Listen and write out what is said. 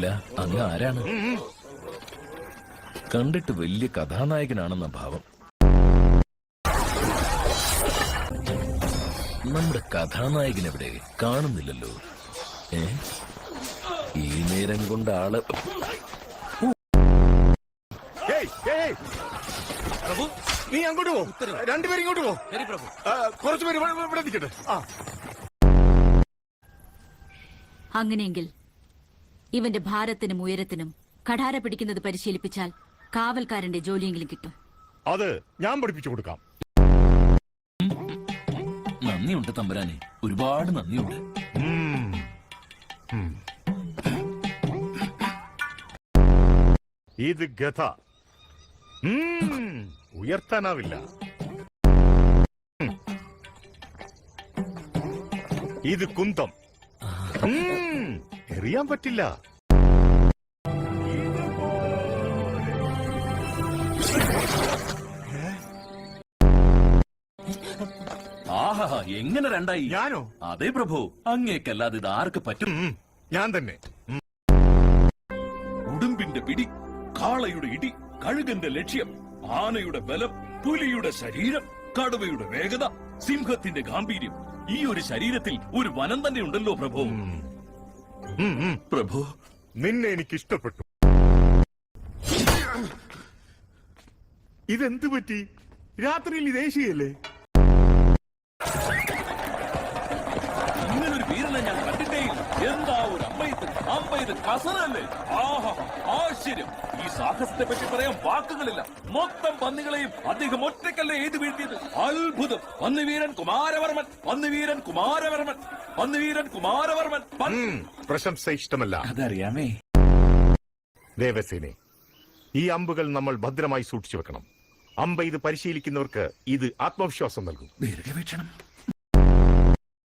അല്ല, അങ്ങ് ആരാണ്? കണ്ടിട്ട് വലിയ കഥാനായകനാണെന്ന ഭാവം. നമ്മുടെ കഥാനായകൻ എവിടെ? കാണുന്നില്ലല്ലോ. ഈ നേരം കൊണ്ട് ആള് നീ അങ്ങോട്ട് പോ, രണ്ടുപേരും ഇങ്ങോട്ട് പോ. കുറച്ചുപേര് ഇവിടെ നിൽക്കട്ടെ. അങ്ങനെയെങ്കിൽ ഇവന്റെ ഭാരത്തിനും ഉയരത്തിനും കഠാര പിടിക്കുന്നത് പരിശീലിപ്പിച്ചാൽ കാവൽക്കാരന്റെ ജോലിയെങ്കിലും കിട്ടും. അത് ഞാൻ പഠിപ്പിച്ചു കൊടുക്കാം. നന്ദിയുണ്ട് തമ്പുരാനെ, ഒരുപാട് നന്ദിയുണ്ട്. ഇത് ഗഥ ഉയർത്താനാവില്ല. ഇത് കുന്തം എറിയാൻ പറ്റില്ല. ആഹാ, എങ്ങനെ രണ്ടായി? ഞാനോ? അതെ പ്രഭു, അങ്ങേക്കല്ലാതെ ഇത് ആർക്ക് പറ്റും? ഞാൻ തന്നെ. ഉടുമ്പിന്റെ പിടി, കാളയുടെ ഇടി, കഴുകന്റെ ലക്ഷ്യം, ആനയുടെ ബലം, പുലിയുടെ ശരീരം, കടുവയുടെ വേഗത, സിംഹത്തിന്റെ ഗാംഭീര്യം. ഈ ഒരു ശരീരത്തിൽ ഒരു വനം തന്നെ ഉണ്ടല്ലോ പ്രഭു. പ്രഭു, നിന്നെ എനിക്ക് ഇഷ്ടപ്പെട്ടു. ഇതെന്തു പറ്റി? രാത്രിയിൽ ഇത് ഏഷ്യയല്ലേ? ഇങ്ങനൊരു വീരനെ ഞാൻ കണ്ടിട്ടേയില്ല. എന്താ ഒരു അമ്പയത് കസനല്ലേ? ആഹാ, ആശ്ചര്യം. ഈ സാഹസത്തെ പറ്റി പറയാൻ വാക്കുകളില്ല. മൊത്തം പന്നികളെയും അദ്ദേഹം ഒറ്റക്കല്ലേ എഴുതി വീഴ്ത്തിയത്. അത്ഭുതം. പന്നിവീരൻ കുമാരവർമ്മൻ, പന്നിവീരൻ കുമാരവർമ്മൻ, പന്നിവീരൻ കുമാരവർമ്മൻ. പ്രശംസ ഇഷ്ടമല്ല, അതറിയാമേ. ദേവസേനെ, ഈ അമ്പുകൾ നമ്മൾ ഭദ്രമായി സൂക്ഷിച്ചു വെക്കണം. അമ്പ ഇത് പരിശീലിക്കുന്നവർക്ക് ഇത് ആത്മവിശ്വാസം നൽകും. ദീർഘവീക്ഷണം.